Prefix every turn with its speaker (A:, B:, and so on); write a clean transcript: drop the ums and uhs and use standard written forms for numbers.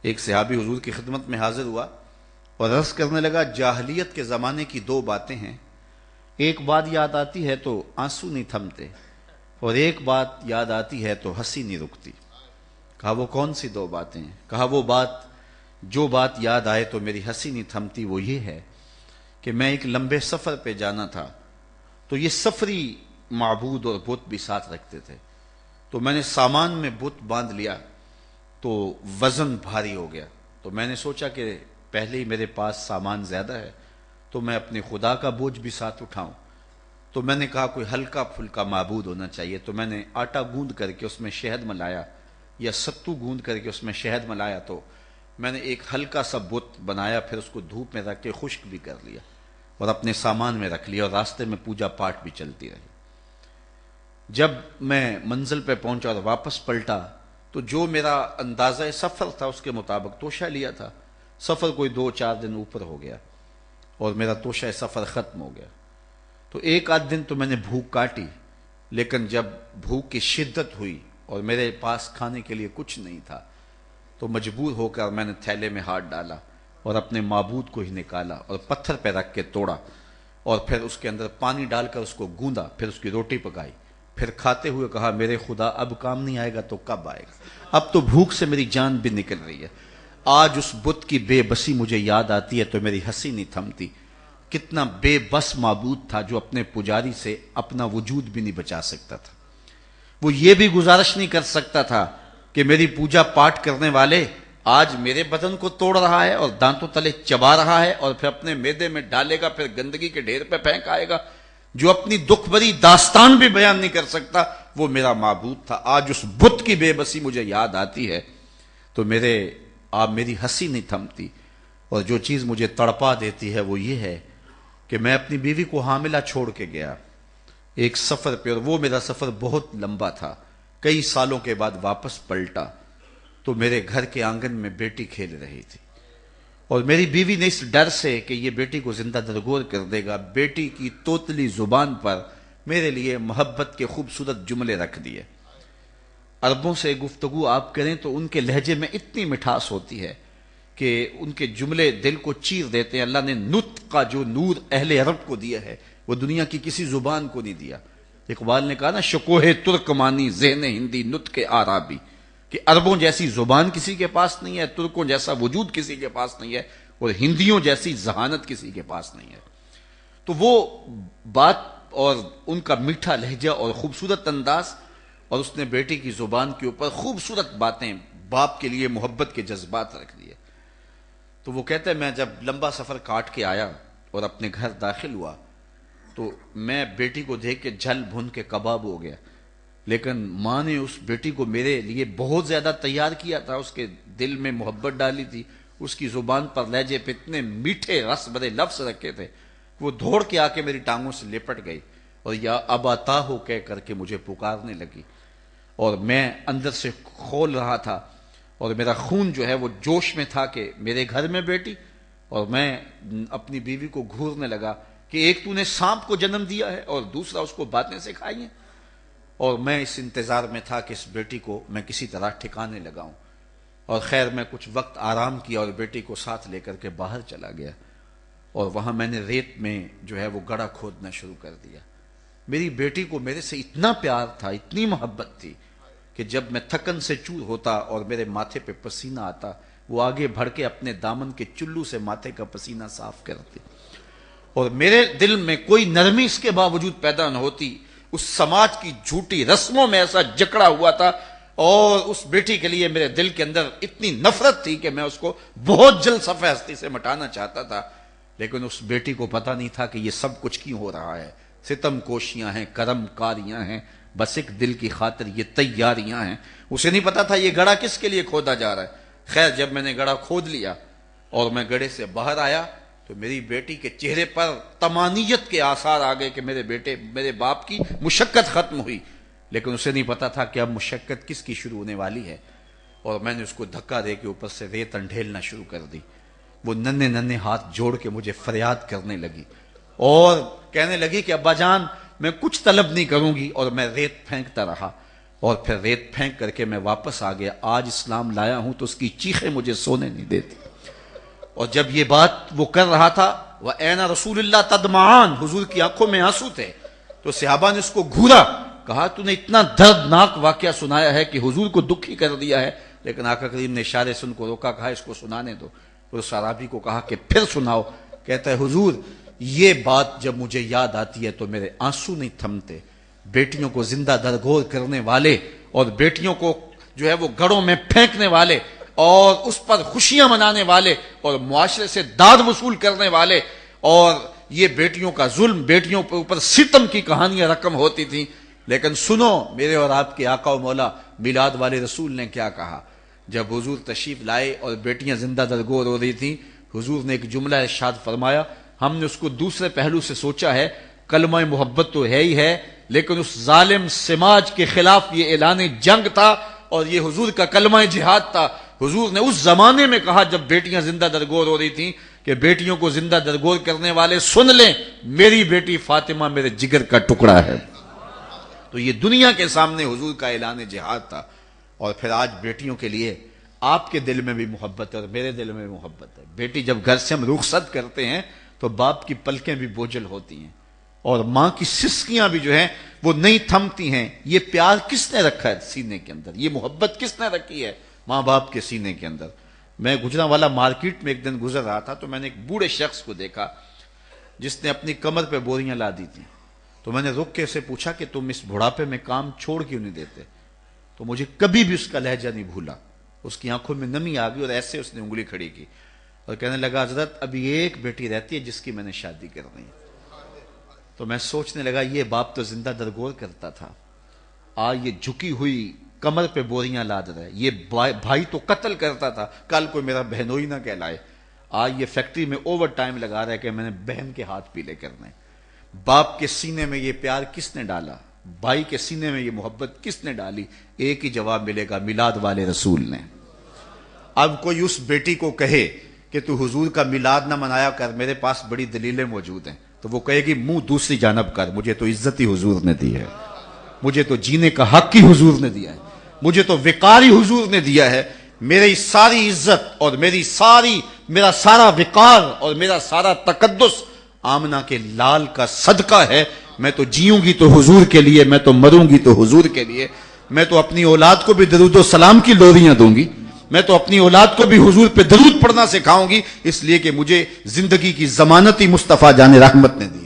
A: ایک صحابی حضور کی خدمت میں حاضر ہوا اور عرض کرنے لگا، جاہلیت کے زمانے کی دو باتیں ہیں، ایک بات یاد آتی ہے تو آنسو نہیں تھمتے، اور ایک بات یاد آتی ہے تو ہنسی نہیں رکتی۔ کہا وہ کون سی دو باتیں ہیں؟ کہا وہ بات، جو بات یاد آئے تو میری ہنسی نہیں تھمتی، وہ یہ ہے کہ میں ایک لمبے سفر پہ جانا تھا، تو یہ سفری معبود اور بت بھی ساتھ رکھتے تھے، تو میں نے سامان میں بت باندھ لیا تو وزن بھاری ہو گیا، تو میں نے سوچا کہ پہلے ہی میرے پاس سامان زیادہ ہے تو میں اپنے خدا کا بوجھ بھی ساتھ اٹھاؤں، تو میں نے کہا کوئی ہلکا پھلکا معبود ہونا چاہیے، تو میں نے آٹا گوندھ کر کے اس میں شہد ملایا، یا ستو گوندھ کر کے اس میں شہد ملایا، تو میں نے ایک ہلکا سا بت بنایا، پھر اس کو دھوپ میں رکھ کے خشک بھی کر لیا اور اپنے سامان میں رکھ لیا، اور راستے میں پوجا پاٹ بھی چلتی رہی۔ جب میں منزل پہ پہنچا اور واپس پلٹا تو جو میرا اندازہ سفر تھا اس کے مطابق توشہ لیا تھا، سفر کوئی 2-4 دن اوپر ہو گیا اور میرا توشہ سفر ختم ہو گیا، تو ایک آدھ دن تو میں نے بھوک کاٹی، لیکن جب بھوک کی شدت ہوئی اور میرے پاس کھانے کے لیے کچھ نہیں تھا تو مجبور ہو کر میں نے تھیلے میں ہاتھ ڈالا اور اپنے معبود کو ہی نکالا اور پتھر پہ رکھ کے توڑا، اور پھر اس کے اندر پانی ڈال کر اس کو گوندا، پھر اس کی روٹی پکائی، پھر کھاتے ہوئے کہا میرے خدا اب کام نہیں آئے گا تو کب آئے گا، اب تو بھوک سے میری جان بھی نکل رہی ہے، آج اس بت کی بے بسی مجھے یاد آتی ہے تو میری ہنسی نہیں تھمتی۔ کتنا بے بس معبود تھا جو اپنے پجاری سے اپنا وجود بھی نہیں بچا سکتا تھا، وہ یہ بھی گزارش نہیں کر سکتا تھا کہ میری پوجا پاٹ کرنے والے آج میرے بدن کو توڑ رہا ہے اور دانتوں تلے چبا رہا ہے اور پھر اپنے میدے میں ڈالے گا، پھر گندگی کے ڈھیر پہ پھینک آئے گا، جو اپنی دکھ بھری داستان بھی بیان نہیں کر سکتا، وہ میرا معبود تھا۔ آج اس بت کی بے بسی مجھے یاد آتی ہے تو میری ہنسی نہیں تھمتی، اور جو چیز مجھے تڑپا دیتی ہے وہ یہ ہے کہ میں اپنی بیوی کو حاملہ چھوڑ کے گیا ایک سفر پہ، اور وہ میرا سفر بہت لمبا تھا، کئی سالوں کے بعد واپس پلٹا تو میرے گھر کے آنگن میں بیٹی کھیل رہی تھی، اور میری بیوی نے اس ڈر سے کہ یہ بیٹی کو زندہ درگور کر دے گا، بیٹی کی توتلی زبان پر میرے لیے محبت کے خوبصورت جملے رکھ دیے۔ عربوں سے گفتگو آپ کریں تو ان کے لہجے میں اتنی مٹھاس ہوتی ہے کہ ان کے جملے دل کو چیر دیتے ہیں۔ اللہ نے نطق کا جو نور اہل عرب کو دیا ہے وہ دنیا کی کسی زبان کو نہیں دیا۔ اقبال نے کہا نا، شکوہ ترکمانی ذہن ہندی نطق عربی، کہ عربوں جیسی زبان کسی کے پاس نہیں ہے، ترکوں جیسا وجود کسی کے پاس نہیں ہے، اور ہندیوں جیسی ذہانت کسی کے پاس نہیں ہے۔ تو وہ بات اور ان کا میٹھا لہجہ اور خوبصورت انداز، اور اس نے بیٹی کی زبان کے اوپر خوبصورت باتیں، باپ کے لیے محبت کے جذبات رکھ دیے۔ تو وہ کہتے ہیں میں جب لمبا سفر کاٹ کے آیا اور اپنے گھر داخل ہوا تو میں بیٹی کو دیکھ کے جھل بھن کے کباب ہو گیا، لیکن ماں نے اس بیٹی کو میرے لیے بہت زیادہ تیار کیا تھا، اس کے دل میں محبت ڈالی تھی، اس کی زبان پر لہجے پہ اتنے میٹھے رس بھرے لفظ رکھے تھے، وہ دوڑ کے آ کے میری ٹانگوں سے لپٹ گئی اور یا ابا تاہو کہہ کر کے مجھے پکارنے لگی، اور میں اندر سے کھول رہا تھا اور میرا خون جو ہے وہ جوش میں تھا کہ میرے گھر میں بیٹی، اور میں اپنی بیوی کو گھورنے لگا کہ ایک تو نے سانپ کو جنم دیا ہے اور دوسرا اس کو باتیں سکھائی ہیں، اور میں اس انتظار میں تھا کہ اس بیٹی کو میں کسی طرح ٹھکانے لگاؤں، اور خیر میں کچھ وقت آرام کیا اور بیٹی کو ساتھ لے کر کے باہر چلا گیا، اور وہاں میں نے ریت میں جو ہے وہ گڑھا کھودنا شروع کر دیا۔ میری بیٹی کو میرے سے اتنا پیار تھا، اتنی محبت تھی کہ جب میں تھکن سے چور ہوتا اور میرے ماتھے پہ پسینہ آتا، وہ آگے بڑھ کے اپنے دامن کے چلو سے ماتھے کا پسینہ صاف کرتی، اور میرے دل میں کوئی نرمی اس کے باوجود پیدا نہ ہوتی، اس سماج کی جھوٹی رسموں میں ایسا جکڑا ہوا تھا، اور اس بیٹی کے لیے میرے دل کے اندر اتنی نفرت تھی کہ میں اس کو بہت جلد صفحہ ہستی سے مٹانا چاہتا تھا، لیکن اس بیٹی کو پتہ نہیں تھا کہ یہ سب کچھ کیوں ہو رہا ہے، ستم کوشیاں ہیں، کرم کاریاں ہیں، بس ایک دل کی خاطر یہ تیاریاں ہیں۔ اسے نہیں پتا تھا یہ گڑھا کس کے لیے کھودا جا رہا ہے۔ خیر جب میں نے گڑھا کھود لیا اور میں گڑھے سے باہر آیا تو میری بیٹی کے چہرے پر طمانیت کے آثار آ گئے کہ میرے باپ کی مشقت ختم ہوئی، لیکن اسے نہیں پتا تھا کہ اب مشقت کس کی شروع ہونے والی ہے، اور میں نے اس کو دھکا دے کے اوپر سے ریت انڈھیلنا شروع کر دی۔ وہ ننھے ننھے ہاتھ جوڑ کے مجھے فریاد کرنے لگی اور کہنے لگی کہ ابا جان میں کچھ طلب نہیں کروں گی، اور میں ریت پھینکتا رہا۔ اور پھر ریت پھینک کر کے میں واپس آ گیا. آج اسلام لایا ہوں تو اس کی چیخیں مجھے سونے نہیں دیتی. اور جب یہ بات وہ کر رہا تھا وَأَيْنَ رَسُولُ اللَّهِ تَدْمَعَانِ، حضور کی آنکھوں میں آنسو تھے، تو صحابہ نے اس کو گھورا، کہا تو نے اتنا دردناک واقعہ سنایا ہے کہ حضور کو دکھی کر دیا ہے. لیکن آقا کریم نے اشارے سے ان کو روکا، کہا اس کو سنانے دو. تو صحابی کو کہا کہ پھر سناؤ. کہتا ہے حضور یہ بات جب مجھے یاد آتی ہے تو میرے آنسو نہیں تھمتے. بیٹیوں کو زندہ درگور کرنے والے اور بیٹیوں کو جو ہے وہ گڑھوں میں پھینکنے والے اور اس پر خوشیاں منانے والے اور معاشرے سے داد وصول کرنے والے، اور یہ بیٹیوں کا ظلم، بیٹیوں کے اوپر ستم کی کہانیاں رقم ہوتی تھیں. لیکن سنو میرے اور آپ کے آقا و مولا میلاد والے رسول نے کیا کہا. جب حضور تشریف لائے اور بیٹیاں زندہ درگور ہو رہی تھیں، حضور نے ایک جملہ ارشاد فرمایا. ہم نے اس کو دوسرے پہلو سے سوچا ہے، کلمہ محبت تو ہے ہی ہے، لیکن اس ظالم سماج کے خلاف یہ اعلان جنگ تھا اور یہ حضور کا کلمہ جہاد تھا. حضور نے اس زمانے میں کہا جب بیٹیاں زندہ درگور ہو رہی تھیں کہ بیٹیوں کو زندہ درگور کرنے والے سن لیں، میری بیٹی فاطمہ میرے جگر کا ٹکڑا ہے. تو یہ دنیا کے سامنے حضور کا اعلان جہاد تھا. اور پھر آج بیٹیوں کے لیے آپ کے دل میں بھی محبت ہے اور میرے دل میں بھی محبت ہے. بیٹی جب گھر سے ہم رخصت کرتے ہیں تو باپ کی پلکیں بھی بوجھل ہوتی ہیں اور ماں کی سسکیاں بھی جو ہیں وہ نہیں تھمتی ہیں. یہ پیار کس نے رکھا ہے سینے کے اندر؟ یہ محبت کس نے رکھی ہے ماں باپ کے سینے کے اندر؟ میں گجرانوالہ مارکیٹ میں ایک دن گزر رہا تھا تو میں نے ایک بوڑھے شخص کو دیکھا جس نے اپنی کمر پہ بوریاں لا دی تھیں. تو میں نے رک کے اسے پوچھا کہ تم اس بڑھاپے میں کام چھوڑ کیوں نہیں دیتے؟ تو مجھے کبھی بھی اس کا لہجہ نہیں بھولا. اس کی آنکھوں میں نمی آ گئی اور ایسے اس نے انگلی کھڑی کی اور کہنے لگا حضرت ابھی ایک بیٹی رہتی ہے جس کی میں نے شادی کرنی ہے. تو میں سوچنے لگا یہ باپ تو زندہ درگور کرتا تھا، آج یہ جھکی ہوئی کمر پہ بوریاں لاد رہا ہے. یہ بھائی تو قتل کرتا تھا، کل کوئی میرا بہنوئی نہ کہلائے. آج یہ فیکٹری میں اوور ٹائم لگا رہا ہے کہ میں نے بہن کے ہاتھ پیلے کرنے. باپ کے سینے میں یہ پیار کس نے ڈالا؟ بھائی کے سینے میں یہ محبت کس نے ڈالی؟ ایک ہی جواب ملے گا، میلاد والے رسول نے. اب کوئی اس بیٹی کو کہے کہ تو حضور کا میلاد نہ منایا کر، میرے پاس بڑی دلیلیں موجود ہیں، تو وہ کہے گی منہ دوسری جانب کر، مجھے تو عزت ہی حضور نے دی ہے، مجھے تو جینے کا حق ہی حضور نے دیا ہے، مجھے تو وقار ہی حضور نے دیا ہے. میری ساری عزت اور میرا سارا وقار اور میرا سارا تقدس آمنہ کے لال کا صدقہ ہے. میں تو جیوں گی تو حضور کے لیے، میں تو مروں گی تو حضور کے لیے. میں تو اپنی اولاد کو بھی درود و سلام کی لوریاں دوں گی، میں تو اپنی اولاد کو بھی حضور پہ درود پڑھنا سکھاؤں گی، اس لیے کہ مجھے زندگی کی ضمانت ہی مصطفیٰ جان رحمت نے دی.